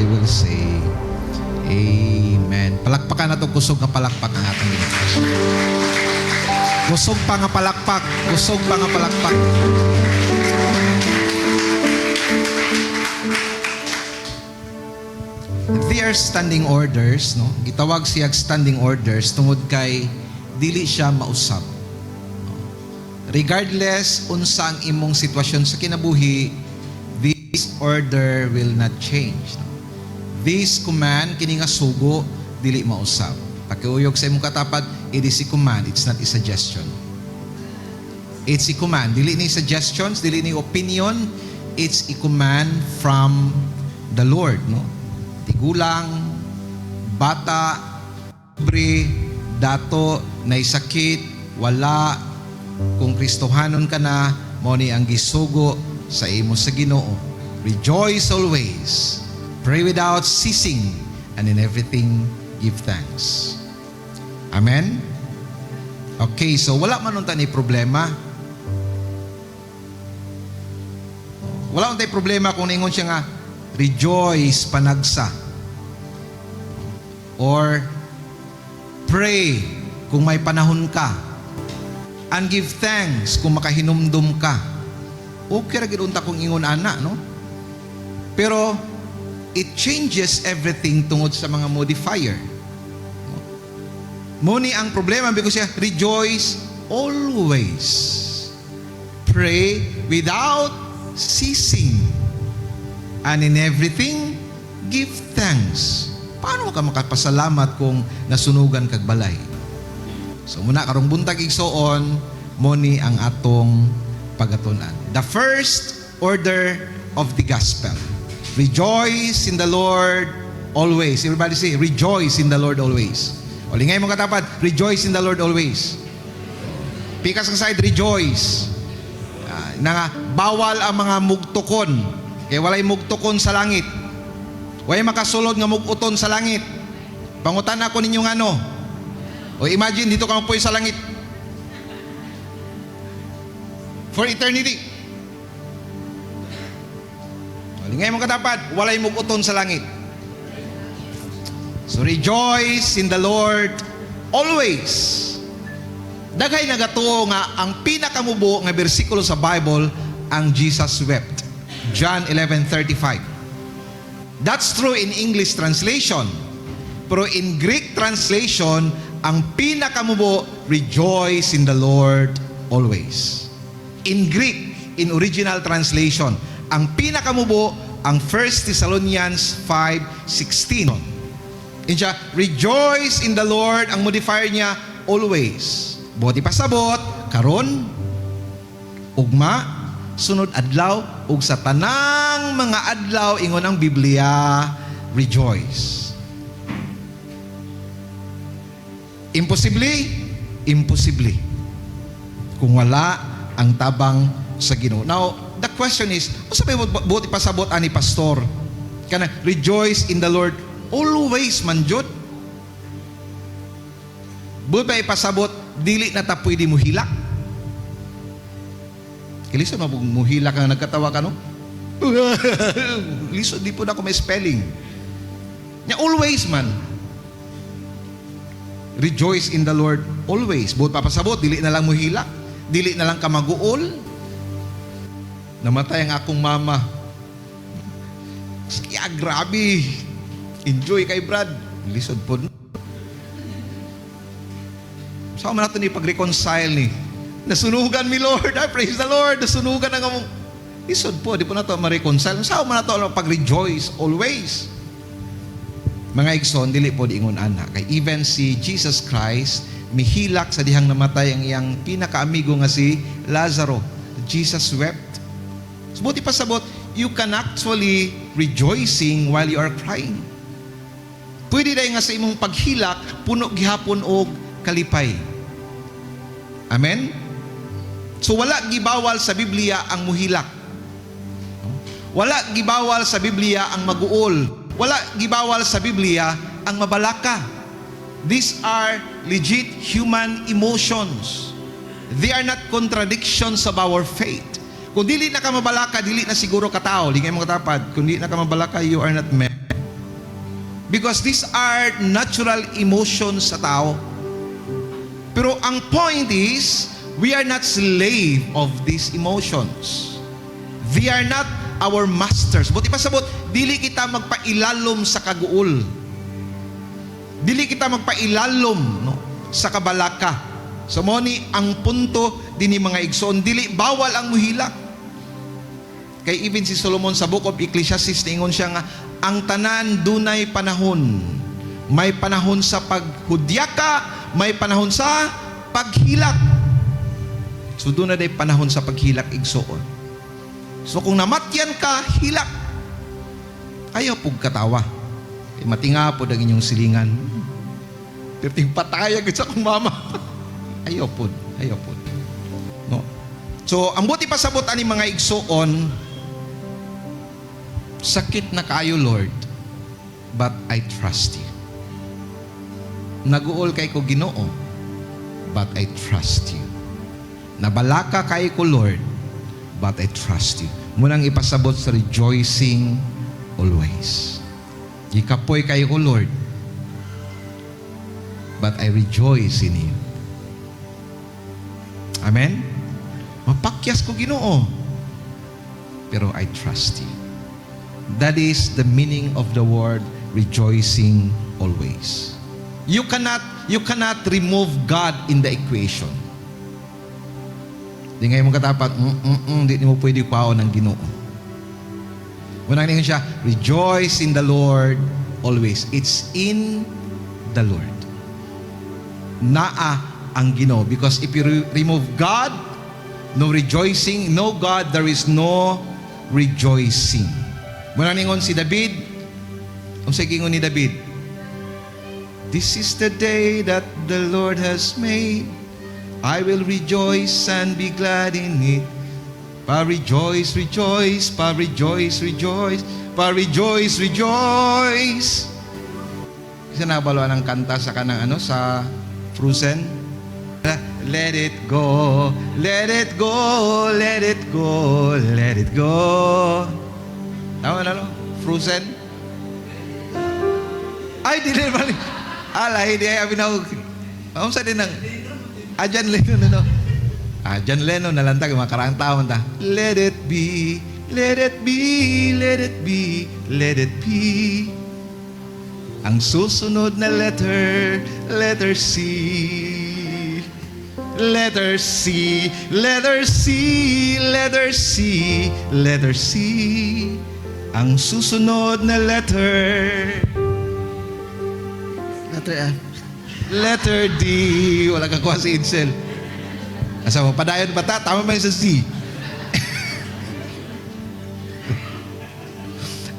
everybody will say, Amen. Palakpakan na ito, kusog na palakpak ang ating ginagawa. Kusog pa nga palakpak. Kusog pa nga palakpak. They are standing orders, no? Gitawag siya standing orders tungod kay dili siya mausab. Regardless unsa ang imong sitwasyon sa kinabuhi, this order will not change. No? This command kini nga sugo dili mausab. Pakiuyog sa imong katapat, it is a command, it's not a suggestion. It's a command, dili ni suggestions, dili ni opinion, it's a command from the Lord, no? Tigulang, bata, libre, dato, naisakit, wala, kung Kristohanon ka na, mo ni ang gisugo sa imo sa Ginoo. Rejoice always, pray without ceasing, and in everything give thanks. Amen? Okay, so wala man nun ni problema. Wala man tayo problema kung ningon siya nga, rejoice panagsa. Or pray kung may panahon ka. And give thanks kung makahinumdum ka. Okay ra gid unta kung ingon ana, no? Pero it changes everything tungod sa mga modifier. Muni ang problema because siya rejoice always. Pray without ceasing. And in everything, give thanks. Paano ka makapasalamat kung nasunugan kag balay? So muna karong buntag igsoon, moni ang atong pagatunan. The first order of the gospel. Rejoice in the Lord always. Everybody say, rejoice in the Lord always. O lingay mo katapat, rejoice in the Lord always. Pikas ang side, rejoice. Na bawal ang mga mugtukon. Kaya walay mugtukon sa langit. Walay makasulod nga muguton sa langit. Pangutan ako ninyong ano. O imagine, dito ka mapuy sa langit. For eternity. Lingay mong katapat, walay muguton sa langit. So rejoice in the Lord always. Daghay nagatuo nga ang pinakamubo nga bersikulo sa Bible ang Jesus wept. John 11:35. That's true in English translation. Pero in Greek translation, ang pinakamubo, rejoice in the Lord always. In Greek, in original translation, ang pinakamubo, ang 1 Thessalonians 5:16. Insya, rejoice in the Lord, ang modifier niya, always. Boti pasabot, karon, ugma, sunod adlaw, ug sa tanang mga adlaw, ingon ang Biblia, rejoice. Imposible? Imposible. Kung wala ang tabang sa Ginoo. Now, the question is, o sabi mo, buti pasabot ani pastor, kana, rejoice in the Lord always man jud. Buti pa ipasabot, dili na ta pwede mo hilak. Kiliso na mo hilak ang nagkatawa ka, no? Liso, di po na ako may spelling. Nya always man. Rejoice in the Lord always. Buti pa pasabot, dili na lang mo hilak. Dili na lang ka maguol. Namatay ang akong mama. Kaya grabe. Enjoy kay Brad. Lisod po. Saan man natin ipag-reconcile ni? Nasunugan mi Lord. I praise the Lord. Nasunugan na nga mong. Lisod po. Di po na ito ma-reconcile. Saan man natin pag-rejoice always. Mga igsoon, dili po di ingon ana. Kay even si Jesus Christ, mihilak sa dihang namatay ang iyang pinaka-amigo nga si Lazaro. Jesus wept. So, buti pa sabot, you can actually rejoicing while you are crying. Pwede dahil nga sa imong paghilak, puno gihapon og kalipay. Amen? So wala gibawal sa Biblia ang muhilak. Wala gibawal sa Biblia ang maguol. Wala gibawal sa Biblia ang mabalaka. These are legit human emotions. They are not contradictions of our faith. Kung dili na ka mabalaka, dili na siguro ka tao. Lingay mo katapad. Kung dili na ka mabalaka, you are not man. Because these are natural emotions sa tao. Pero ang point is, we are not slave of these emotions. They are not our masters. Buti pa sabot, dili kita magpailalom sa kaguol. Dili kita magpailalom, no, sa kabalaka. So mo ni ang punto dinhi mga igsoon, dili bawal ang muhilak. Kay even si Solomon sa Book of Ecclesiastes ningon siya nga ang tanan dunay panahon. May panahon sa paghudyaka, may panahon sa paghilak. So doon na day panahon sa paghilak igsoon. So kung namatyan ka, hilak. Ayaw pug katawa. Kay matinga po ang inyong silingan. Perting pataya gid sa akong mama. Ayaw po. No. So ang buti pa sabot ani mga igsoon, sakit na kayo Lord, but I trust you. Naguol kay ko Ginoo, but I trust you. Nabalaka kay ko Lord, but I trust you. Munang ipasabot sa rejoicing always. Ikapoy kayo ko Lord, but I rejoice in you. Amen? Mapakyas ko Ginoo, pero I trust you. That is the meaning of the word rejoicing always. You cannot remove God in the equation. Di ngayon mong katapat, di mo pwede paon ng Ginoo. Unang ningon siya, rejoice in the Lord always. It's in the Lord. Naa ang Ginoo. Because if you remove God, no rejoicing, no God, there is no rejoicing. Unang ningon si David, unsay gingon ni David? This is the day that the Lord has made. I will rejoice and be glad in it. Pa-rejoice, rejoice, pa-rejoice, rejoice, pa-rejoice, rejoice. Kasi nabaloan ang kanta sa kanang sa Frozen. Let it go, let it go, let it go, let it go. Tama na no? Frozen? Ay, di rin mali. Alay, di ay abinaw. Ang sa din ng John Lennon, ano? John Lennon, nalantag, makarang taon ta. Let it be, let it be, let it be, let it be. Ang susunod na letter C. Letter C, letter C, letter C, letter C. Ang susunod na letter F. Letter D. Wala kang kuha si Insel. Asa mo, padayon ba ta? Tama ba yung sa C?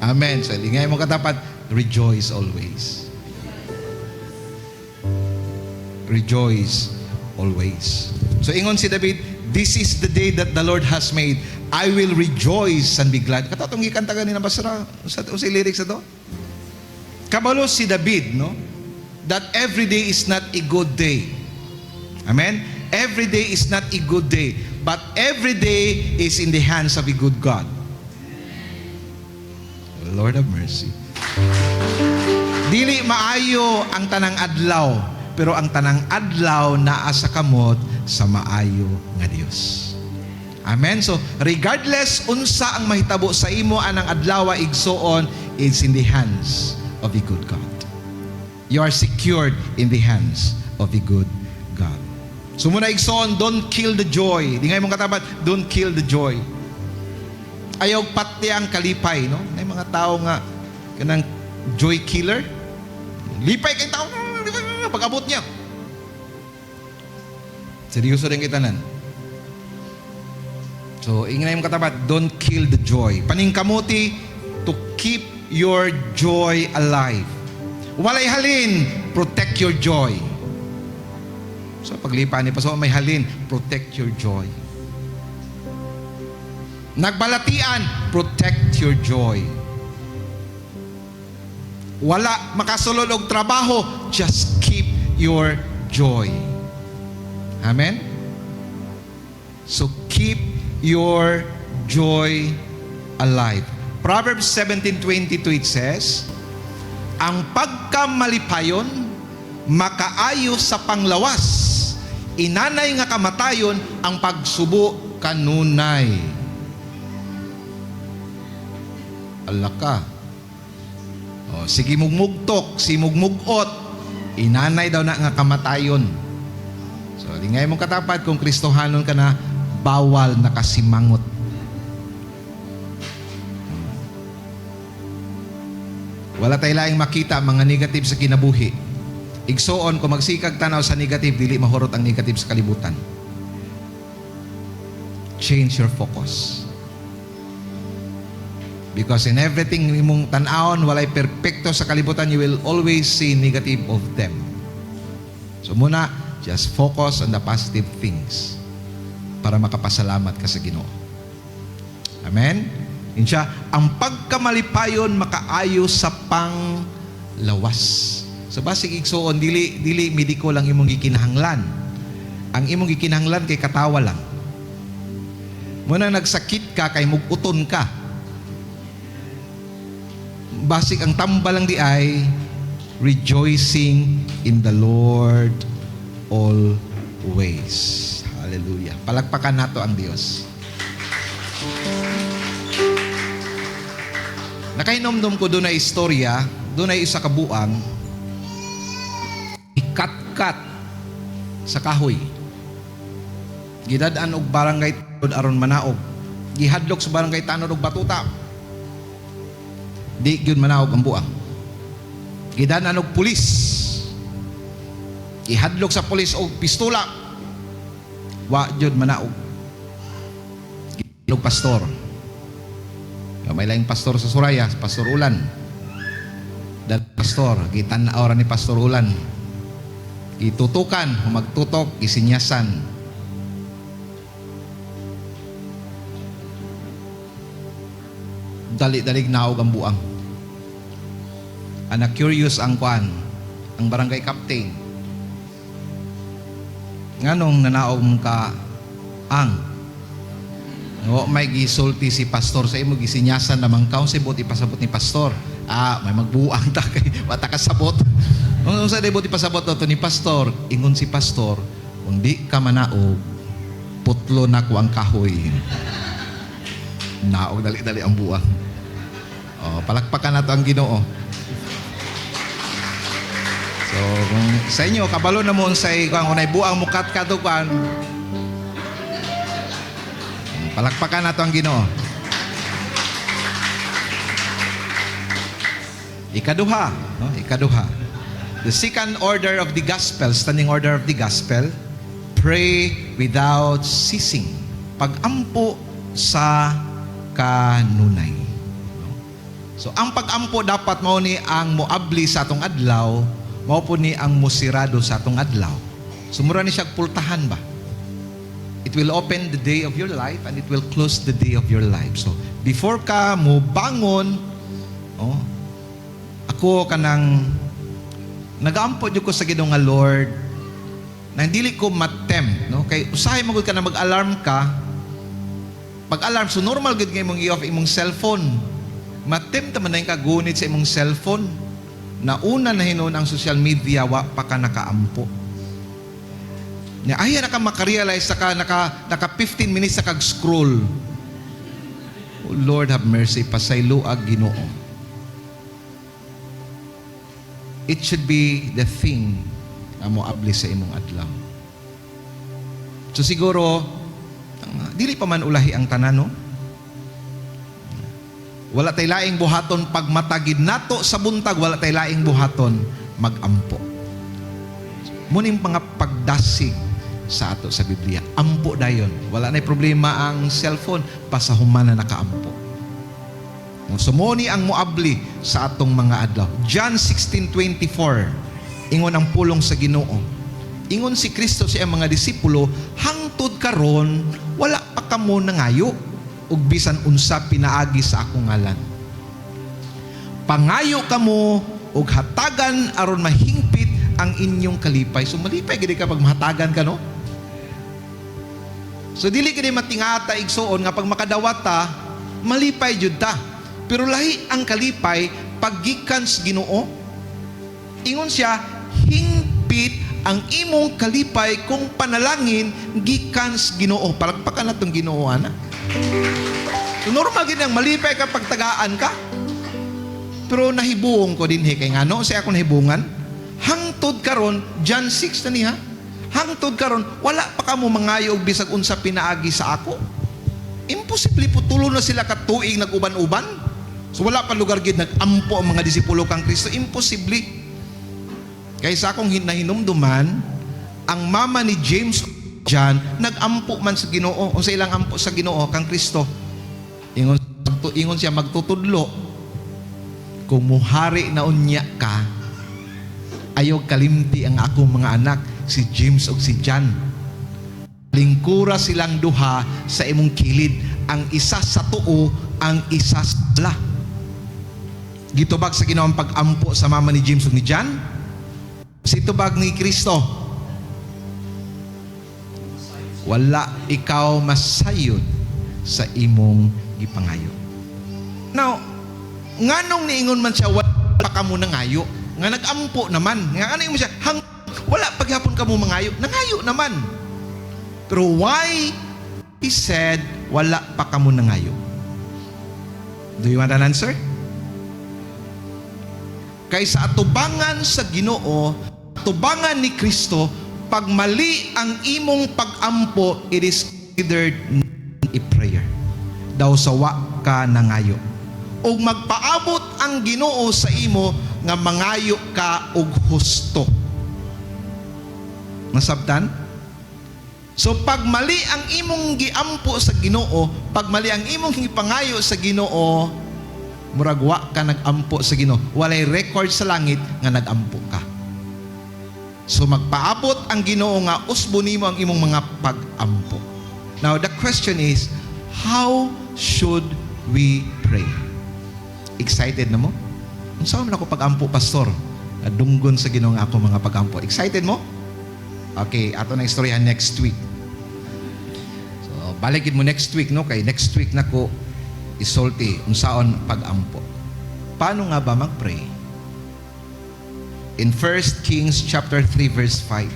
Amen. So, lingay mo katapat, rejoice always. Rejoice always. So, ingon si David, this is the day that the Lord has made. I will rejoice and be glad. Katatong ikanta ganina basra sa lyrics na to. Kabalo si David, no? That every day is not a good day. Amen? Every day is not a good day. But every day is in the hands of a good God. Lord of mercy. Dili maayo ang tanang adlaw, pero ang tanang adlaw naa sa kamot sa maayo nga Dios. Amen? So, regardless unsa ang mahitabo sa imo anang adlaw igsoon, it's in the hands of a good God. You are secured in the hands of a good God. So muna igsoon, don't kill the joy. Di nga mong katapat, don't kill the joy. Ayaw pati ang kalipay, no? May mga tao nga kanang joy killer. Lipay kay tao, pag-abot niya. Seryoso rin kitanan. So, ingay mong katapat, don't kill the joy. Paningkamuti to keep your joy alive. Walay halin, protect your joy. So paglipa ni Paso, may halin, protect your joy. Nagbalatian, protect your joy. Wala makasulod og trabaho, just keep your joy. Amen? So keep your joy alive. Proverbs 17:22 it says, Ang pagkamalipayon makaayo sa panglawas. Inanay nga kamatayon ang pagsubo kanunay. Alaka. Sige mugmugtok, si mugmugot, inanay daw na nga kamatayon. So, lingay mong katapat kung Kristohanon ka na, bawal nakasimangot. Wala tayo laing makita mga negative sa kinabuhi. Igsoon, kung magsikag tanaw sa negative, dili mahurot ang negative sa kalibutan. Change your focus. Because in everything mong tanawon, walay perpekto sa kalibutan, you will always see negative of them. So muna, just focus on the positive things para makapasalamat ka sa Ginoo. Amen? Insya, ang pagkamalipayon makaayo sa panglawas. So basig igsoon, dili mediko lang imong gikinahanglan. Ang imong gikinahanglan kay katawa lang. Muna nagsakit ka kay muguton ka. Basig ang tamba lang di ay rejoicing in the Lord always. Hallelujah. Palakpakan nato ang Dios. Nakainomdom ko doon na istorya, doon ay isa kabuang, ikat-kat sa kahoy. Gidadaan og barangay Tanod aron manaog. Gihadlok sa barangay Tanod og batuta. Di gyud manaog ang buang. Gidadaan og pulis. Gihadlok sa pulis og pistola. Wa gyud manaog. Gidadaan og pastor. May laing pastor sa Suraya, Pastor Ulan. Dal pastor, gitan-aw ra ni Pastor Ulan. Gitutukan, magtutok, gisinyasan. Dali-dalig naog ang buang. Ana curious ang kwan, ang barangay captain. Nganong nanaog ka may gisulti si pastor sa imo, gisinyasan namang kaon si buti pasabot ni pastor. May magbuang ta kay wata ka sabot. Kung sa buti pasabot to ni pastor, ingon si pastor, kung di ka manaog, putlo na ko ang kahoy. Naog dali-dali ang buang. Palakpakan nato ang Ginoo. So, kung sa inyo kabalo na mo unsay kung unay buang mukat kadukan, palakpakan nato ang Ginoo. Ikaduha, no? Ikaduha. The second order of the gospel, standing order of the gospel, pray without ceasing. Pag-ampo sa kanunay. So, ang pag-ampo dapat mao ni ang moabli sa atong adlaw, mao po ni ang musirado sa atong adlaw. Sumura ni siya pultahan ba? It will open the day of your life and it will close the day of your life. So, before ka mo bangon, ako kanang nag-aampo ko sa Ginoo nga Lord, na hindi ko matempt, no? Kay usahay magud ka na mag-alarm ka. Pag-alarm, so normal gud nga imong i-off imong cellphone. Matempt man na yung kagunit sa imong cellphone. Na una na hinon ang social media, wa pa ka nakaampo. Aya na ka makarealize naka 15 minutes na kag-scroll. Oh Lord have mercy, pasaylo ag Ginoo. It should be the thing na moabli sa imong adlaw. So siguro, dili pa man ulahi ang tanan, no? Wala tay laing buhaton pag matagid nato sa buntag, wala tay laing buhaton magampo. Muning mga pagdasig sa ato sa Biblia. Ampo dayon. Wala na'y problema ang cellphone, pasahuman na nakaampo. Sumuni ang muabli sa atong mga adlaw. John 16:24, ingon ang pulong sa Ginoo. Ingon si Kristo sa iyang mga disipulo, hangtod karon wala pa kamo nangayo ug bisan unsa pinaagi sa akong ngalan. Pangayo kamo ug hatagan aron mahingpit ang inyong kalipay. So malipay gid ka pag mahatagan ka, no? So dili gid matingata igsuon nga pag makadawata malipay jud ta. Pero lahi ang kalipay paggikan sa Ginoo Ingon siya, hingpit ang imong kalipay kung panalangin gikan sa Ginoo. Palagpakan na itong Ginoo, ana. So, normal gid ang malipay kapag tagaan ka. Pero nahibuong ko din kay ngano sa ako nahibungan. Hangtod karon, John 6 na niya. Hangtod karon, wala pa kamo mangayo og bisag unsa pinaagi sa ako. Imposible po tulo na sila ka tuig nag-uban-uban. So wala pa lugar gid nag-ampo ang mga disipulo kang Kristo. Imposible. Kaysa akong nahinumduman, ang mama ni James John nag-ampo man sa Ginoo o sa ilang ampo sa Ginoo kang Kristo. Ingon siya magtutudlo, kung muhari na unya ka, ayaw kalimti ang akong mga anak, si James o si John. Lingkura silang duha sa imong kilid, ang isa sa tuo, ang isa sa la. Gitubag sa Ginoo ang pag-ampo sa mama ni James o ni John. Situbag ni Kristo, wala ikaw masayod sa imong gipangayo. Now, nganong niingon man siya, wala pa ka mo nangayo. Nga nag-ampo naman. Nga ano mo siya, wala paghapon ka mo mangayo. Nangayo naman. Pero why he said, wala pa ka mo nangayo? Do you want an answer? Kaysa atubangan sa Ginoo, atubangan ni Kristo, pag mali ang imong pag-ampo, it is considered a prayer. Daw sawa ka nangayo. O magpaabot ang Ginoo sa imo nga mangayo ka og husto. Nasabtan? So pag mali ang imong giampo sa Ginoo, pag mali ang imong gipangayo sa Ginoo, murag wa ka nag-ampo sa Ginoo. Walay record sa langit nga nag-ampo ka. So magpaabot ang Ginoo nga usbo nimo ang imong mga pag-ampo. Now the question is, how should we pray? Excited na mo? Unsa man ako pag-ampo, pastor? Dunggon sa Ginoo nga ako mga pag-ampo. Excited mo? Okay, ato na istoryahan next week. So balikin mo next week, no? Kay next week na ko isulti unsaon pag-ampo. Paano nga ba mag-pray? In 1 Kings chapter 3 verse 5.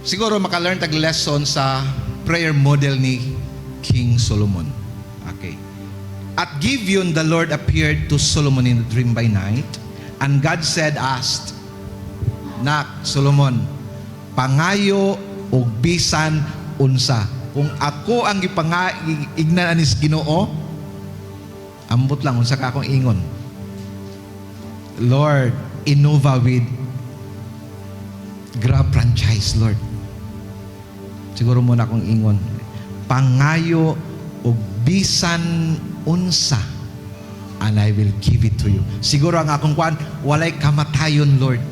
Siguro maka-learn tag lesson sa prayer model ni King Solomon. Okay. At Gibeon the Lord appeared to Solomon in a dream by night, and God said, asked, Nak, Solomon, pangayo og bisan unsa. Kung ako ang ignan anis Ginoo, ambot lang unsa ka akong ingon. Lord, Innova with Grab franchise, Lord. Siguro muna akong ingon. Pangayo o bisan unsa, and I will give it to you. Siguro ang akong kuan, walay kamatayon, Lord.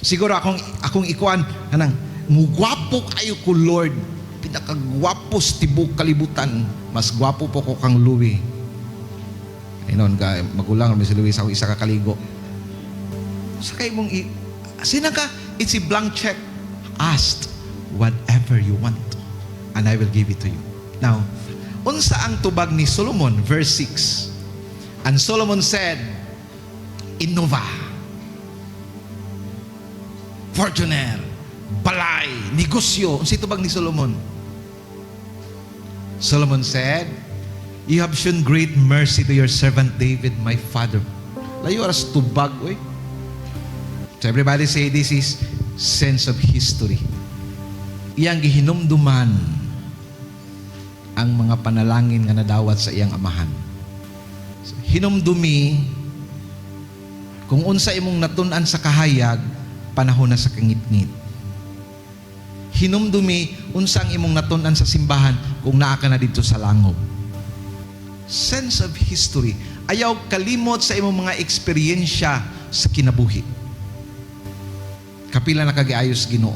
Siguro akong ikuan, kanang, mugwapo kayo ko, Lord. Pinakagwapo sa tibok kalibutan. Mas gwapo po ko kang Louie. Ayun, magulang, may si Luis ako isa kakaligo. Sa kayo mong, sina ka, it's a blank check. Ask whatever you want, and I will give it to you. Now, unsa ang tubag ni Solomon? Verse 6. And Solomon said, Innova, Fortuner, balay, negosyo. Unsa tubag ni Solomon? Solomon said, You have shown great mercy to your servant David, my father. Layo aras tubag, oy. So everybody say this is sense of history. Iyang gihinumduman ang mga panalangin nga nadawat sa iyang amahan. So, hinumdumi kung unsa imong natun-an sa kahayag, panahon na sa kangitngit. Hinumdumi unsa ang imong natun-an sa simbahan kung naa ka na dito sa langob. Sense of history. Ayaw kalimot sa imong mga eksperyensya sa kinabuhi. Kapila na kagiayos Ginoo.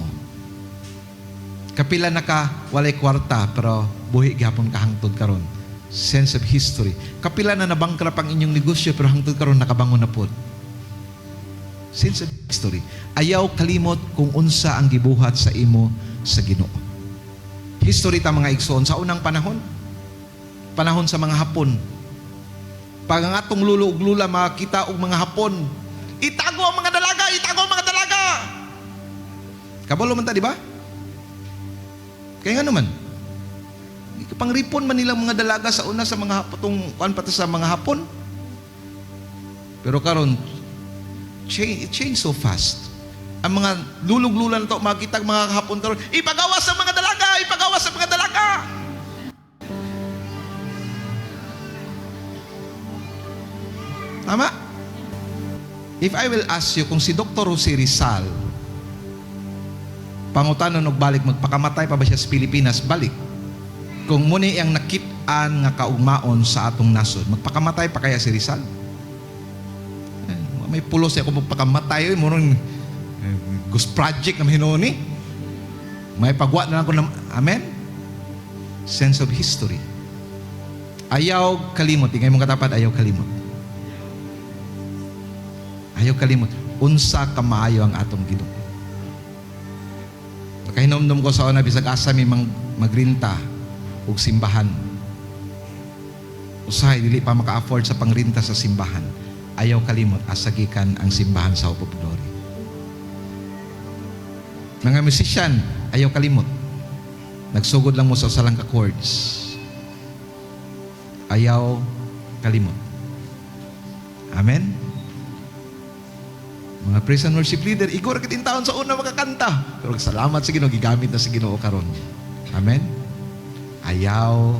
Kapila na ka walay kwarta pero buhi gihapon ka hangtod karon. Sense of history. Kapila na nabangkrap ang inyong negosyo pero hangtod karon nakabangon na pod. Sense of history. Ayaw kalimot kung unsa ang gibuhat sa imo sa Ginoo. History ta mga igsoon sa unang panahon. Panahon sa mga Hapon. Pag ang atong lulo ug lula makakita og mga hapon, itago ang mga dalaga, itago ang mga dalaga. Kabalo man ta, di ba? Kaya nga naman, pangripon man nilang mga dalaga sa una sa mga hapon, pati sa mga hapon. Pero karon, it changed so fast. Ang mga lulog-lula na to, makita ang mga hapon karon, ipagawas sa mga dalaga, ipagawas sa mga dalaga. Tama? If I will ask you, kung si Dr. Jose Rizal, pangutanon og balik, magpakamatay pa ba siya sa Pilipinas, balik. Kung muni ang nakit-an nga kaugmaon sa atong nasod, magpakamatay pa kaya si Rizal? May pulos siya kung magpakamatay, murong ghost project na hinuni. May pagwa na lang ko ng, amen? Sense of history. Ayaw kalimot. Ingay mong katapat, ayaw kalimot. Ayaw kalimot. Unsa kamaayo ang atong Ginoo. Kahinomdom ko sa una, bisag asa may magrinta og simbahan. Usahay, dili pa maka-afford sa pangrinta sa simbahan. Ayaw kalimot, asagikan ang simbahan sa Hope of Glory. Mga musician, ayaw kalimot. Nagsugod lang mo sa usalang ka chords. Ayaw kalimot. Amen? Mga praise and worship leader, igor kitin taon sa una makakanta. Pero salamat sa Ginoo, gigamit na sa Ginoo karon. Amen? Ayaw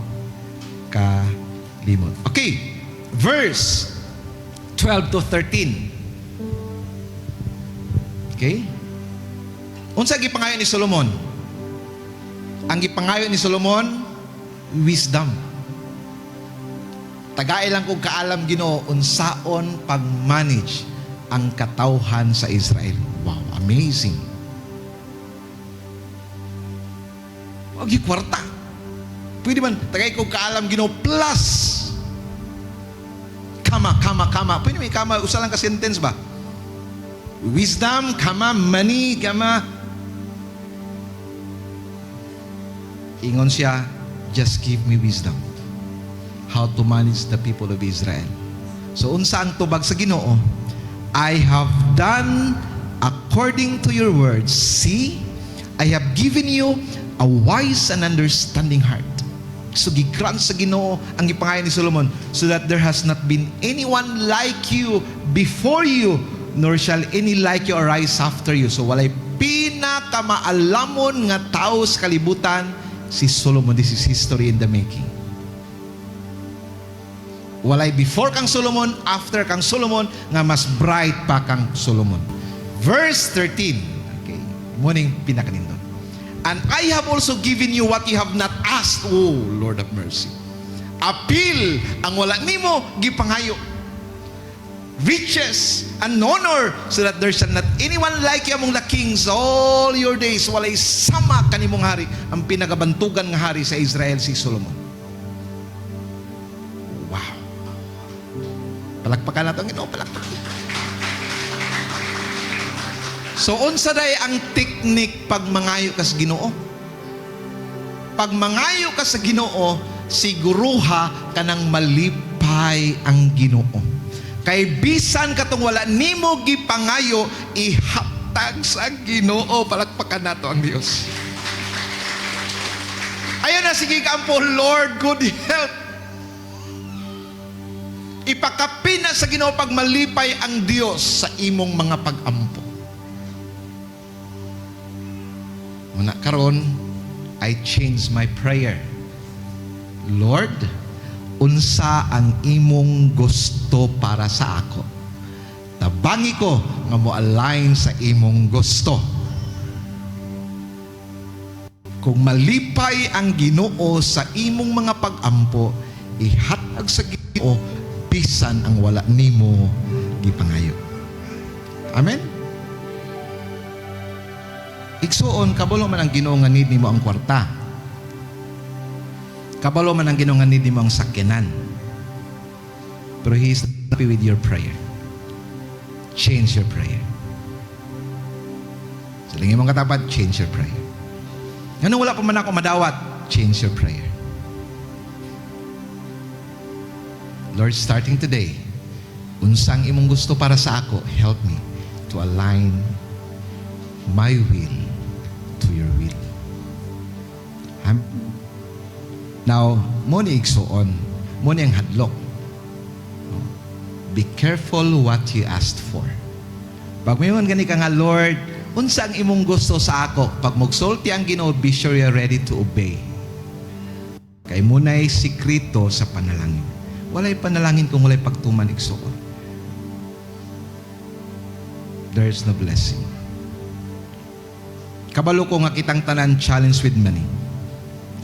kalimot. Okay, verse 12 to 13. Okay? Unsa gipangayo ni Solomon? Ang gipangayo ni Solomon, wisdom. Tagay lang kung kaalam Ginoo unsaon pag-manage ang katawhan sa Israel. Wow, amazing. Wag kwarta. Pwede man tagay kung kaalam Ginoo plus kama. Pwede may kama, usa lang ka sentence ba? Wisdom, kama, money, kama. Ingon siya, just give me wisdom. How to manage the people of Israel. So, unsa ang tubag sa Ginoo? I have done according to your words. See, I have given you a wise and understanding heart. So gigrant sa Ginoo ang ipangayo ni Solomon, so that there has not been anyone like you before you, nor shall any like you arise after you. So walay pinakamaalamon nga tao sa kalibutan si Solomon. This is history in the making. Walay before kang Solomon, after kang Solomon, nga mas bright pa kang Solomon. Verse 13. Okay, muning pinakanindot. And I have also given you what you have not asked. Oh, Lord of mercy. Appeal ang wala nimo gipangayo. Riches and honor, so that there shall not anyone like you among the kings all your days. Walay sama kanimong hari. Ang pinagabantugan nga hari sa Israel si Solomon. Wow. Palakpakan natin, Ginoo, palakpakan. So, unsa day ang teknik pag mangayo ka sa Ginoo? Pag mangayo ka sa Ginoo, siguruha ka nang malipay ang Ginoo. Kay bisan katong wala nimo gipangayo, ihatag sa Ginoo. Palakpakan nato ang Dios. Ayan na, sige kampo, Lord, good help. Ipakapin na sa Ginoo pag malipay ang Dios sa imong mga pag-ampo. Muna karon, I change my prayer. Lord, unsa ang imong gusto para sa ako? Tabangi ko nga mo align sa imong gusto. Kung malipay ang Ginoo sa imong mga pag-ampo, ihatag sa Ginoo bisan ang wala nimo gipangayo. Amen. Igsuon, kabalo man ang Ginoo nga need nimo ang kwarta. Kabalo man ang Ginoo nga need nimo ang sakyanan. Pero He is happy with your prayer. Change your prayer. Sa lingin mong katapat, change your prayer. Ganun wala pa man ako madawat, change your prayer. Lord, starting today, unsang imong gusto para sa ako, help me to align my will to your will. Now, mo ni igsuon, mo ni ang hadlok. Be careful what you asked for. Pag mayroon gani ka nga, Lord, unsa ang imong gusto sa ako? Pag magsulti ang Ginoo, be sure you're ready to obey. Kay muna'y sikrito sa panalangin. Walay panalangin kung walay pagtuman igsuon. There's no blessing. Kabalo ko nga kitang tanan challenge with money.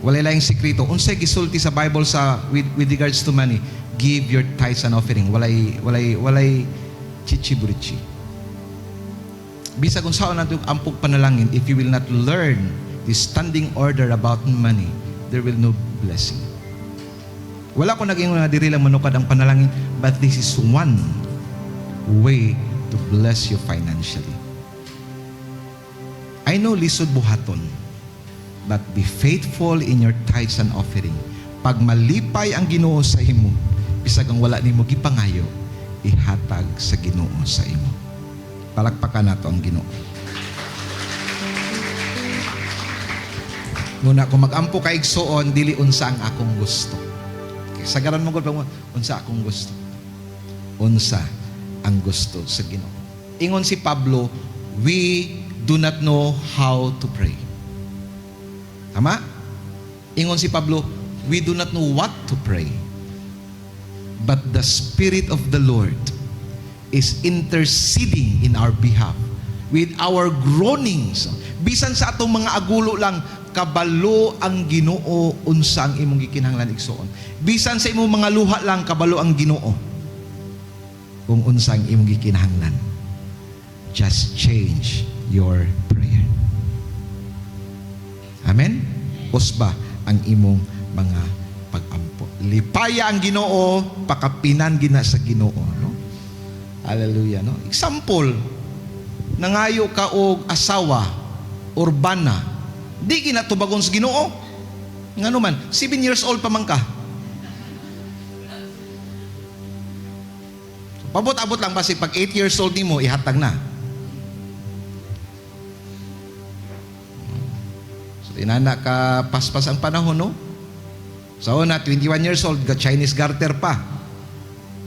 Walay lang sikrito. Unsay gisulti sa Bible sa with regards to money? Give your tithes and offering. Walay chichiburichi. Bisa kung saan natin ampog panalangin, if you will not learn the standing order about money, there will no blessing. Wala ko naging diri lang manukad ang panalangin, but this is one way to bless you financially. I know lisod buhaton, but be faithful in your tithes and offering. Pag malipay ang Ginoo sa imo, bisag ang wala nimo gipangayo, ihatag sa Ginoo sa imo. Palakpakan nato ang Ginoo. Muna kung mag-ampo ka igsuon, dili unsa ang akong gusto. Okay, sagaran mo gud unsa akong gusto. Unsa ang gusto sa Ginoo. Ingon si Pablo, we do not know how to pray. Tama? Ingon si Pablo, we do not know what to pray. But the Spirit of the Lord is interceding in our behalf with our groanings. Bisan sa atong mga agulo lang, kabalo ang Ginoo unsa ang imong gikinahanglan igsuon. Bisan sa imong mga luha lang, kabalo ang Ginoo kung unsa ang imong gikinahanglan. Just change your prayer. Amen? Usba ang imong mga pag-ampo. Lipaya ang Ginoo, pakapinan gina sa Ginoo, no? Hallelujah, no? Example, nangayo ka og asawa, urbana, di ginatubagon sa Ginoo. Ngano man, 7 years old pa man ka. Pabot-abot lang basi pag 8 years old nimo ihatag na. So inana ka paspas ang panahon, no? Sa una 21 years old ga Chinese garter pa.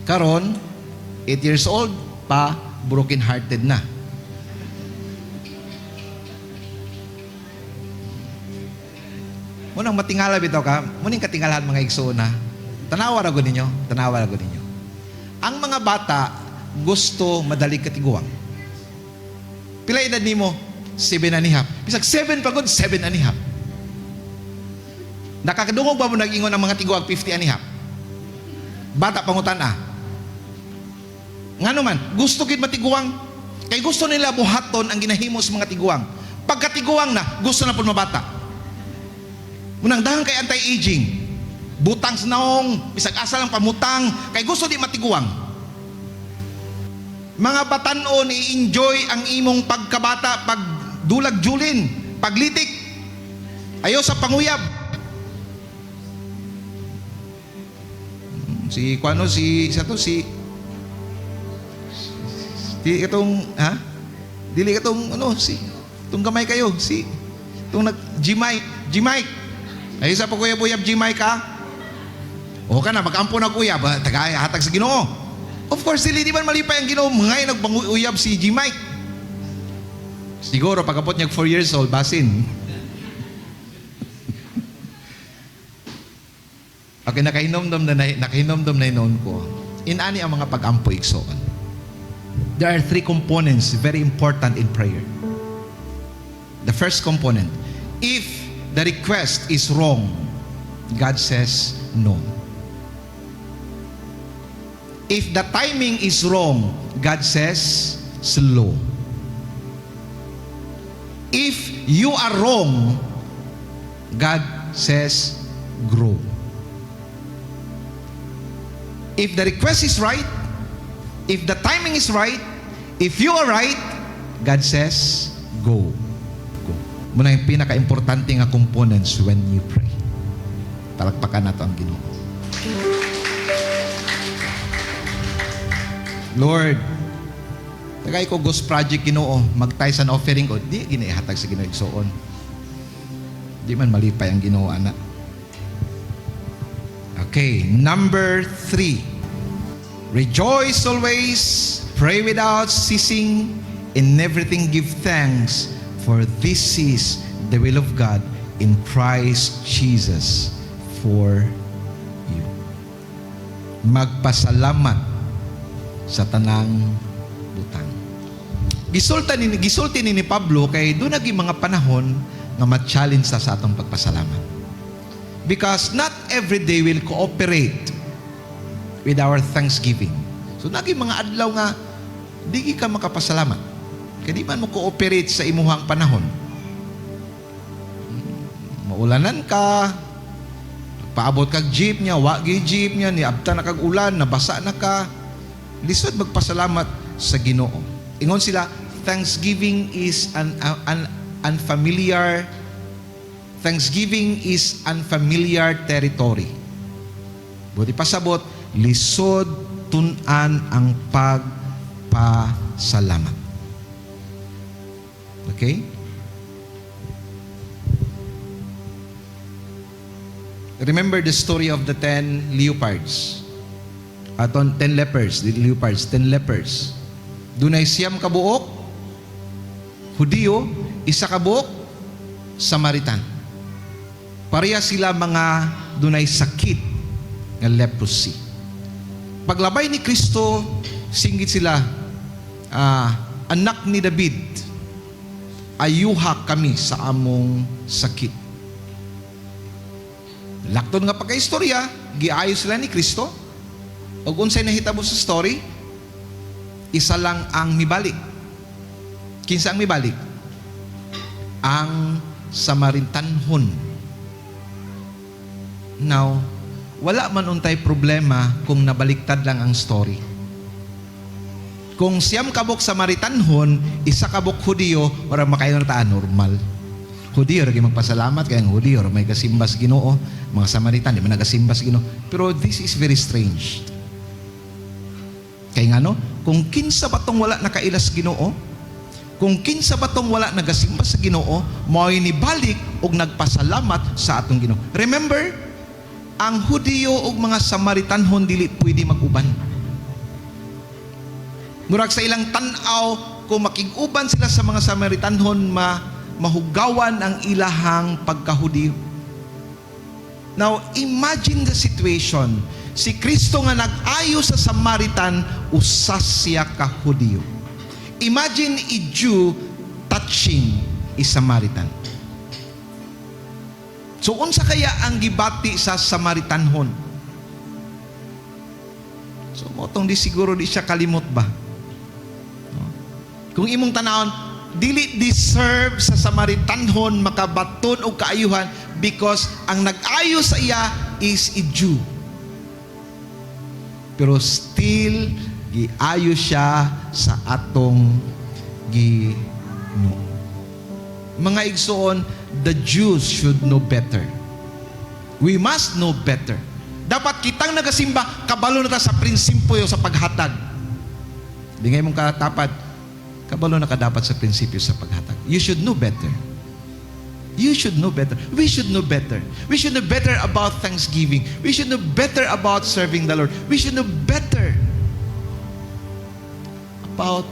Karon 8 years old pa, broken hearted na. Munang matingala bitaw ka, muning katingalahan mga igsoon na. Tanawa ra gud ninyo, tanawa ra gud ninyo. Ang mga bata gusto madali katiguang. Pila edad nimo? 7 and a half. Bisag 7 pa gud, 7 and a half. Nakakadungog ba mo nag-ingon ang mga tiguang 50 and a half? Bata pangutan Ngano man, gusto gid matiguang. Kay gusto nila buhaton ang ginahimo sa mga tiguang. Pagkatiguang na, gusto na pud mabata. Munang dahang kay anti-aging. Butang sa naong, bisag asa lang pamutang, kay gusto di matiguang. Mga batanon, i-enjoy ang imong pagkabata, pagdulag julin, paglitik. Ayo sa panguyab. Si kuano si itong dili katong itong gamay kayo itong G-Mike ay isa pa kuyab-uyab G-Mike o ka na mag-ampo na kuyab tagay hatag sa Ginoo. Of course dili di man malipay ang Ginoo ngay nagpanguyab si G-Mike. Siguro pagkapot niya 4 years old basin. Okay, nakahinomdom na noon ko. Inani ang mga pag-ampo igsoon. There are 3 components very important in prayer. The first component, if the request is wrong, God says no. If the timing is wrong, God says slow. If you are wrong, God says grow. If the request is right, if the timing is right, if you are right, God says, go. Go. Muna yung pinaka-importante nga components when you pray. Palakpakan nato ang Ginoo. Lord, tagay ko Ghost Project Ginoo, mag-tithes and offering ko, di ginihatag sa Ginoo igsoon. Di man malipay ang Ginoo ana. Okay, number 3. Rejoice always, pray without ceasing, in everything give thanks, for this is the will of God in Christ Jesus for you. Magpasalamat sa tanang butang. Gisulti ni Pablo kay doon naging mga panahon nga ma-challenge sa atong pagpasalamat. Because not every day will cooperate with our thanksgiving. So naging mga adlaw nga di ka makapasalamat. Kaya di man mo cooperate sa imuhang panahon. Maulanan ka, paabot kag jeep niya, wagi jeep niya, niabta na kag ulan, nabasa na ka. Lisod magpasalamat sa Ginoo. Ingon sila, Thanksgiving is unfamiliar territory. Buti pasabot, lisod tun-an ang pagpasalamat. Okay? Remember the story of the 10 leopards. 10 lepers, the leopards, 10 lepers. Dunay siyam kabuok, Hudiyo, isa kabuok, Samaritan. Pareha sila mga dunay sakit ng leprosy. Paglabay ni Kristo, singgit sila, anak ni David, ayuha kami sa among sakit. Lakton nga pagka-istorya, giayo sila ni Kristo. O unsay nahitabo sa story, isa lang ang mibalik. Kinsa ang mibalik? Ang Samaritanhon. Now, wala man untay problema kung nabaliktad lang ang story. Kung siyam kabok Samaritanhon, isa kabok Hudiyo, orang makayon na normal. Hudiyo, lagi magpasalamat, kaya ang Hudiyo, may kasimba sa Ginoo. Mga Samaritan, di man nagasimba sa Ginoo. Pero this is very strange. Kaya nga no, kung kinsa batong wala nakailas Ginoo, kung kinsa batong wala nagasimba sa Ginoo, mo'y nibalik og nagpasalamat sa atong Ginoo. Remember, ang Hudiyo ug mga Samaritanhon dili pwede mag-uban. Murag sa ilang tan-aw, kung makig-uban sila sa mga Samaritanhon, mahugawan ang ilahang pagkahudiyo. Now, imagine the situation. Si Kristo nga nag-ayo sa Samaritan, usas siya ka Hudiyo. Imagine a Jew touching a Samaritan. So, unsa kaya ang gibati sa Samaritanhon? So, motong di siguro di siya kalimot ba? No? Kung imong tanawon, dili deserve sa Samaritanhon makabaton o kaayuhan because ang nag-ayo sa iya is a Jew. Pero still, giayo siya sa atong Ginoo. Mga igsoon, the Jews should know better. We must know better. Dapat kitang nagasimba, kabalo na ta sa prinsipyo sa paghatag. Di ngay mong katapat, kabalo na ka dapat sa prinsipyo sa paghatag. You should know better. You should know better. We should know better. We should know better about thanksgiving. We should know better about serving the Lord. We should know better about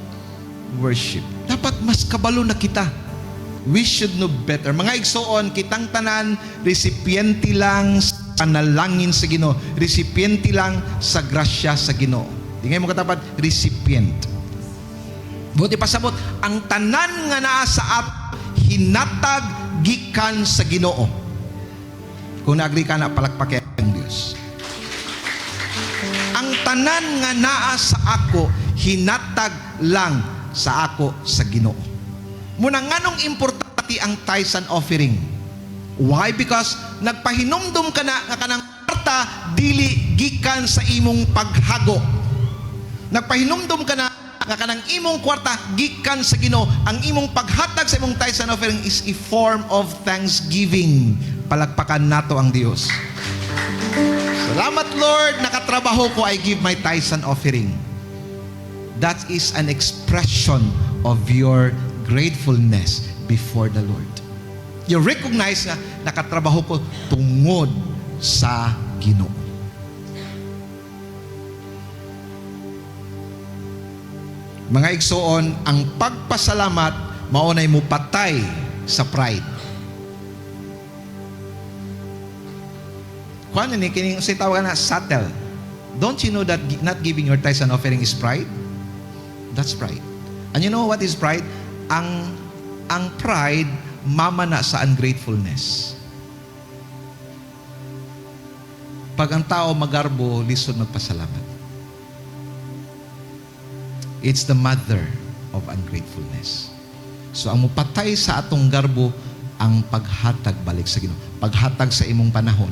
worship. Dapat mas kabalo na kita. We should know better. Mga igsoon, kitang tanan, recipiente lang sa panalangin sa Ginoo. Recipiente lang sa grasya sa Ginoo. Di ngay mo katapat, recipient. Buti pasabot, ang tanan nga naa sa at hinatag gikan sa Ginoo. Kung naagri ka na, palakpakin ang Diyos. Ang tanan nga naa sa ako, hinatag lang sa ako sa Ginoo. Muna nganong importante ang tithes and offering? Why? Because nagpahinumdum ka na nga kanang kwarta dili gikan sa imong paghago. Nagpahinumdum ka na nga kanang imong kwarta gikan sa Ginoo. Ang imong paghatag sa imong tithes and offering is a form of thanksgiving. Palakpakan nato ang Dios. Salamat Lord, nakatrabaho ko, I give my tithes and offering. That is an expression of your gratefulness before the Lord. You recognize na nakatrabaho ko tungod sa Ginoo. Mga igsoon, ang pagpasalamat maunay mo patay sa pride. Kung ano ni, kining tawag na subtle. Don't you know that not giving your tithes and offering is pride? That's pride. And you know what is pride? Ang pride mamana sa ungratefulness. Pag ang tao magarbo, lisod magpasalamat. It's the mother of ungratefulness. So ang mupatay sa atong garbo, ang paghatag balik sa Ginoo. Paghatag sa imong panahon.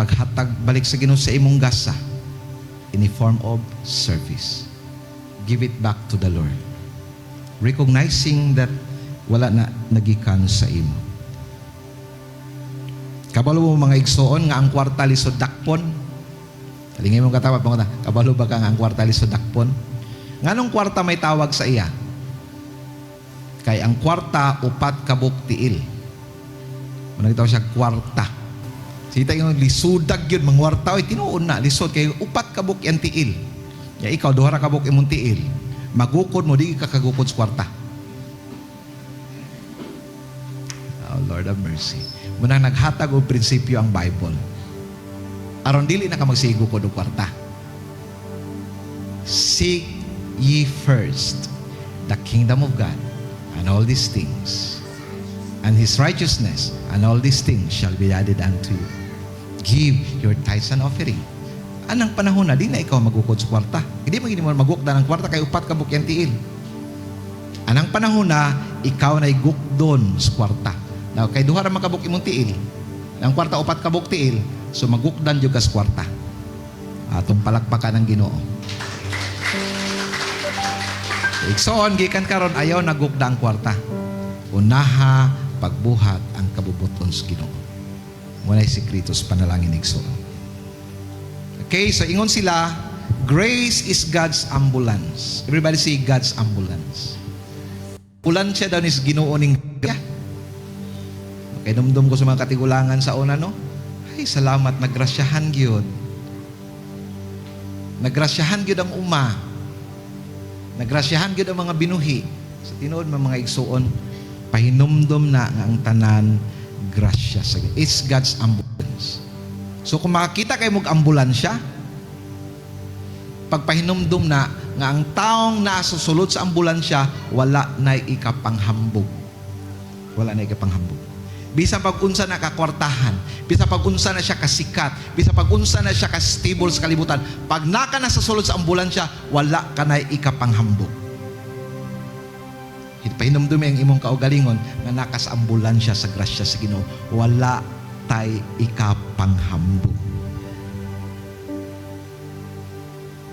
Paghatag balik sa Ginoo sa imong gasa in a form of service. Give it back to the Lord. Recognizing that wala na nagikan sa imo. Kabalo mo mga igsoon nga ang kwarta lisod dakpon. Talingay mo katawa panguna. Kabalo ba ka nga ang kwarta lisod dakpon? Nganong kwarta may tawag sa iya? Kay ang kwarta upat kabuk tiil. Muna itaw siya kwarta. Sita yung lisudag yun, mangwarta, ay tinuon na, lisod, kay upat kabuk yan tiil. Ya ikaw, duhara kabuk imong tiil. Magukod mo, di ka kagukod sa kwarta. Oh, Lord of mercy. Munang naghatag o prinsipyo ang Bible. Aron dili na ka magsigukod o kwarta. Seek ye first the kingdom of God and all these things, and His righteousness, and all these things shall be added unto you. Give your tithes and offering. Anang panahon na, di na ikaw magukod sa kwarta. Hindi mo magukda ng kwarta, kay upat kabuk yan tiil. Anang panahon na, ikaw na igukdon sa kwarta. Now, kay duha ra makabuk imong tiil. Ang kwarta upat kabuk tiil, so magukdan jud ka sa kwarta. Atong palakpakan ng Ginoo. Iksoon, gikan karon ayaw nagukda ang kwarta. Unaha pagbuhat ang kabubuton sa Ginoo. Muna'y sikreto sa panalangin igsoon. Okay, so ingon sila, grace is God's ambulance. Everybody say God's ambulance. Ambulansya daw ni Ginoo ning okay, dumdum ko sa mga katigulangan sa una, no? Ay, salamat, nagrasyahan gyud. Nagrasyahan gyud ang uma. Nagrasyahan gyud ang mga binuhi. Sa tinuod mga igsoon, pahinumdom na nga ang tanan grasya sa Ginoo. It's God's ambulance. So kung makakita kayo mag-ambulansya, pagpahinumdum na nga ang taong nasusulod sa ambulansya, wala na ikapanghambog. Wala na ikapanghambog. Bisa pag-unsa na kakwartahan, bisa pag-unsa na siya kasikat, bisa pag-unsa na siya ka-stable sa kalibutan, pag naka na sa sulod sa ambulansya, wala ka na ikapanghambog. Pahinumdumi ang imong kaugalingon na nakas ambulansya sa grasya sa Ginoo, wala tay ikapanghambog.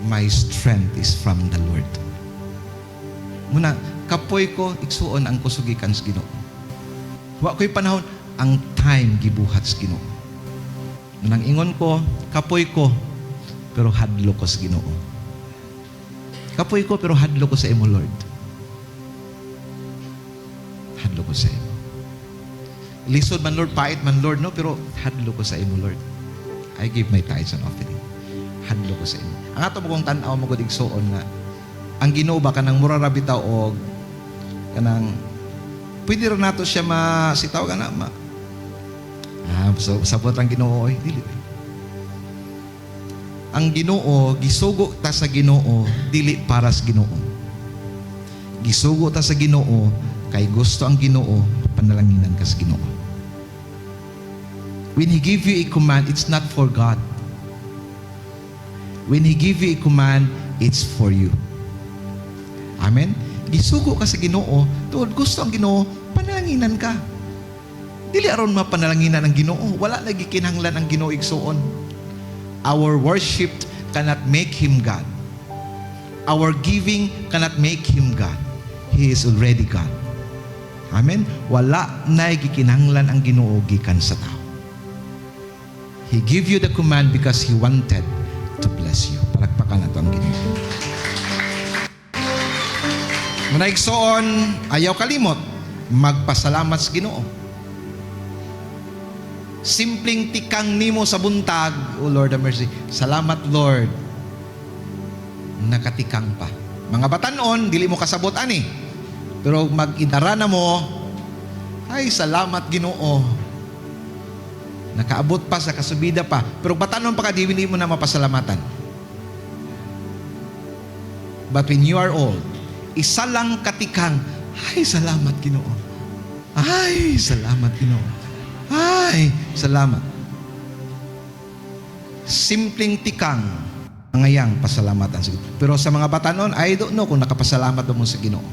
My strength is from the Lord. Muna, kapoy ko, iksuon ang kusugikan sa Ginoo. Wa ko'y panahon, ang time gibuhat sa Ginoo. Munang ingon ko, kapoy ko, pero hadlo ko sa Ginoo. Kapoy ko, pero hadlo ko sa imo, Lord. Hadlo ko sa imo. Lisod man, Lord, pait man, Lord, no? Pero hadlo ko sa imo, Lord. I give my tithes and offering. Hadlo ko sa imo. Ang ato mo kong tanaw mo gud igsuon nga ang Ginoo ba kanang mura ra bitaw og kanang pwede ra nato siya masitaw kana so sabot ang Ginoo oy dili. Ang Ginoo gisugo ta sa Ginoo dili para sa Ginoo. Gisugo ta sa Ginoo kay gusto ang Ginoo panalanginan ka sa Ginoo. When He give you a command, it's not for God. When He give you a command, it's for you. Amen? Gisugo ka sa Ginoo, tuod gusto ang Ginoo, panalanginan ka. Dili aron mapanalanginan ang Ginoo, wala lagi kinahanglan ang Ginoo igsuon. Our worship cannot make Him God. Our giving cannot make Him God. He is already God. Amen? Wala na gikinahanglan ang Ginoo gikan sa tao. He give you the command because He wanted to bless you. Palakpakan nato ang Ginoo. Manaigsoon, ayaw kalimot, magpasalamat sa Ginoo. Simpleng tikang nimo sa buntag, oh Lord have mercy, salamat Lord, nakatikang pa. Mga batanon, dili mo kasabot ani. Pero mag-idara na mo, ay salamat Ginoo, nakaabot pa sa kasubida pa. Pero batanon pa ka, dili mo na mapasalamatan. But when you are old, isa lang katikang, ay salamat Ginoo, ay salamat Ginoo, ay salamat. Simpleng tikang angayang pasalamatan sa Ginoo. Pero sa mga batanon, I don't know kung nakapasalamat mo sa Ginoo.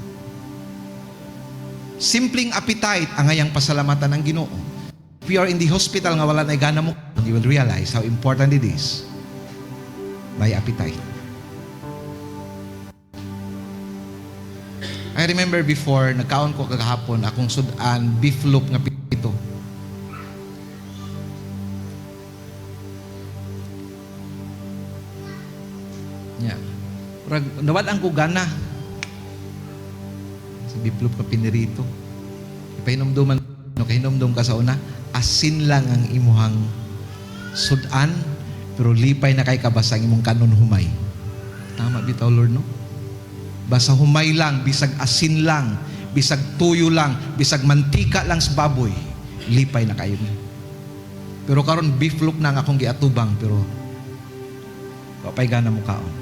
Simpleng appetite angayang pasalamatan ng Ginoo. If you are in the hospital nga wala na gana mo, you will realize how important it is. May appetite. I remember before, nagkaon ko kagahapon, akong sudan, beef loaf nga pito. Yeah. Nawala ang kugana. Sa beef loaf nga pinirito. Ipahinomduman, kahinomdum ka sa una, asin lang ang imuhang sudan, pero lipay na kay kabasang imong kanon humay. Tama bitaw Lord, no? Basta humay lang, bisag asin lang, bisag tuyo lang, bisag mantika lang sa baboy, lipay na kayo niya. Pero karon beef loaf na nga akong giatubang, pero papay gana mo kaon.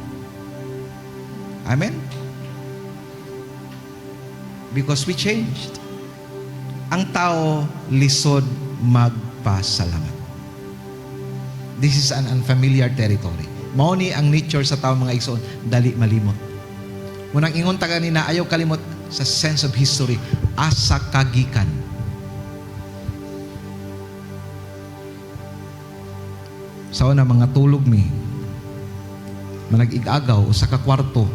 Amen? Because we changed. Ang tao lisod magpasalamat. This is an unfamiliar territory. Mao ni ang nature sa tao mga igsoon, dali malimot. Munang ingon ta kanina, ayaw kalimot sa sense of history, asa kagikan. Sa una mga tulog mi, manag-igagaw sa kakwarto,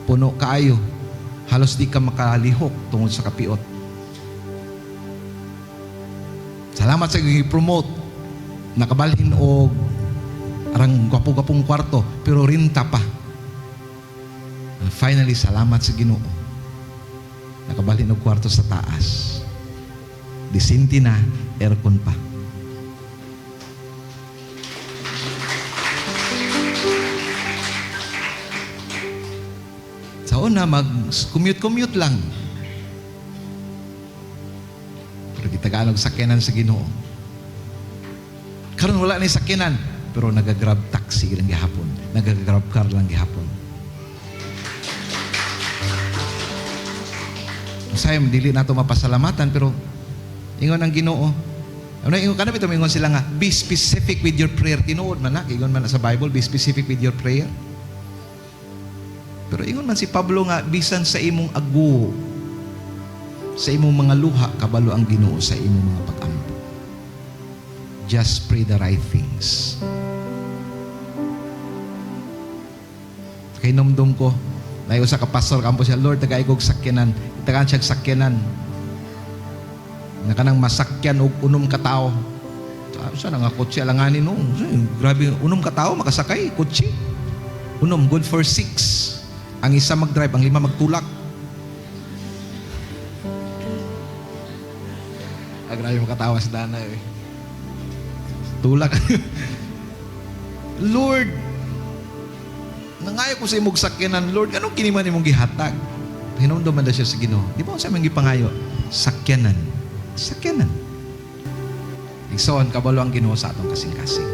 puno kaayo, halos di ka makalihok tungod sa kapiot. Salamat sa i-promote, nakabalhin og arang gwapo-gwapong kwarto, pero rinta pa. And finally, salamat sa Ginoo, nakabalhin og kwarto sa taas, disinti na, aircon pa. Sa una, mag-commute lang. Pero gitagaan og sakyanan sa Ginoo. Karon wala ni sakyanan, pero nagagrab taxi lang gihapon, nagagrab car lang gihapon. Sayang, dili nato mapasalamatan, pero ingon ang Ginoo. Ano ingon kana bitaw, ingon sila nga, be specific with your prayer. Tinuod man na, ingon man na sa Bible, be specific with your prayer. Pero ingon man si Pablo nga, bisan sa imong agu, sa imong mga luha, kabalo ang Ginoo sa imong mga pag-ampo. Just pray the right things. Kay nomdom ko, na usa ka pastor kampo siya, Lord, tagay kog sakyanan, itagaan siya sakyanan. Na kanang masakyan og unom ka tawo. Sa nga kotse alanganin no. Grabe, unom ka tawo makasakay kotse. Unom good for 6. Ang isa mag-drive, ang 5 magtulak. Grabe makatawa sa dana eh. Tulak. Lord, nangayo ko sa imong sakyanan, Lord, anong kiniman imong gihatag? Hinumduman na siya sa Ginoo. Di ba sa imong gipangayo? Sakyanan. Sakyanan. Igsoon, kabalo ang Ginoo sa atong kasing-kasing.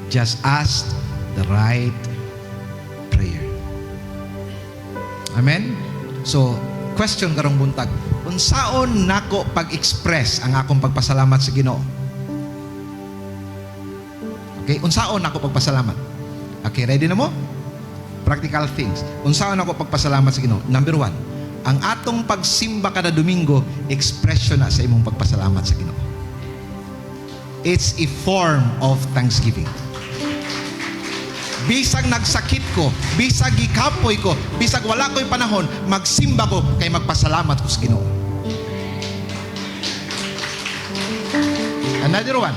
Just ask the right prayer. Amen? So, question karong buntag. Unsaon nako pag-express ang akong pagpasalamat sa Ginoo? Okay, unsaon nako pagpasalamat? Okay, ready na mo? Practical things. Unsaon ako pagpasalamat sa Ginoo? Number 1, ang atong pagsimba kada Domingo, expression na sa imong pagpasalamat sa Ginoo. It's a form of thanksgiving. Bisag nagsakit ko, bisag gikapoy ko, bisag wala ko'y panahon, magsimba ko kay magpasalamat ko sa Ginoo. Another one,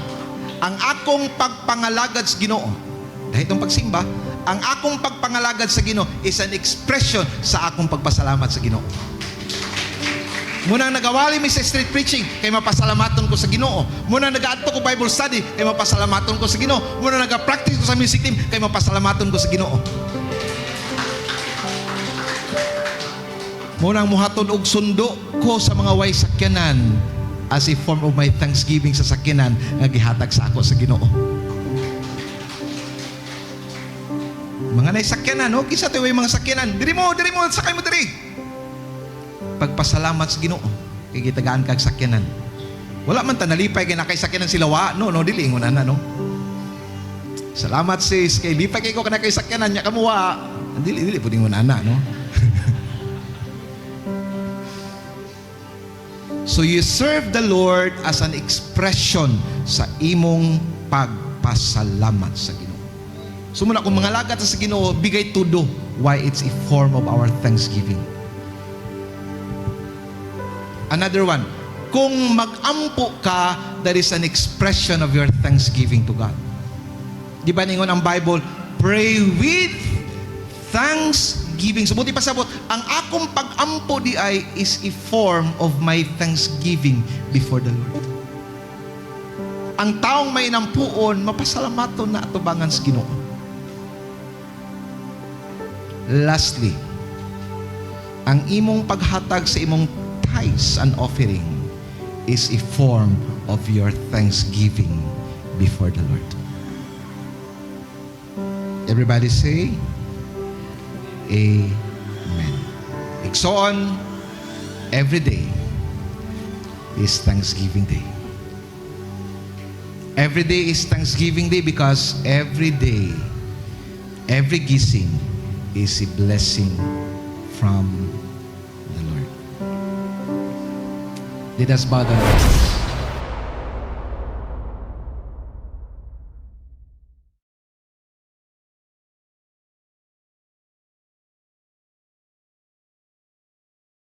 ang akong pagpangalagad sa Ginoo, Dahil itong pagsimba, ang akong pagpangalagad sa Ginoo is an expression sa akong pagpasalamat sa Ginoo. Munang nagawali mi sa street preaching, kay mapasalamaton ko sa Ginoo. Munang nagaadto ko Bible study, kay mapasalamaton ko sa Ginoo. Munang nagapractice ko sa music team, kay mapasalamaton ko sa Ginoo. Munang muhatod og sundo ko sa mga way sakyanan as a form of my thanksgiving sa sakyanan nga gihatag sa ako sa Ginoo. Mga naisakyanan, no? Kisa tayo yung mga sakyanan. Diri mo, sakay mo diri. Pagpasalamat sa Ginoo kay gitagaan kag sakyanan. Wala man ta nalipay kay nakay sakyanan sila wa no dili ingon na no. Salamat sis kay lipay kay ko kana kay sakyanan nya kamo wa. Dili pud ingon ana no. So you serve the Lord as an expression sa imong pagpasalamat sa Ginoo. Sumuna kung mga lagat sa Ginoo bigay tudo why it's a form of our thanksgiving. Another one, kung mag-ampo ka, that is an expression of your thanksgiving to God. Di ba ningon ang Bible, pray with thanksgiving. So buti pa sabot, ang akong pag-ampo di ay is a form of my thanksgiving before the Lord. Ang taong may nampuon, mapasalamaton na atubangan sa Ginoo. Lastly, ang imong paghatag sa imong tithes and offering is a form of your thanksgiving before the Lord. Everybody say, Amen. Igsoon, every day is Thanksgiving Day. Every day is Thanksgiving Day because every day, every gising is a blessing from the Lord. Let us bow down.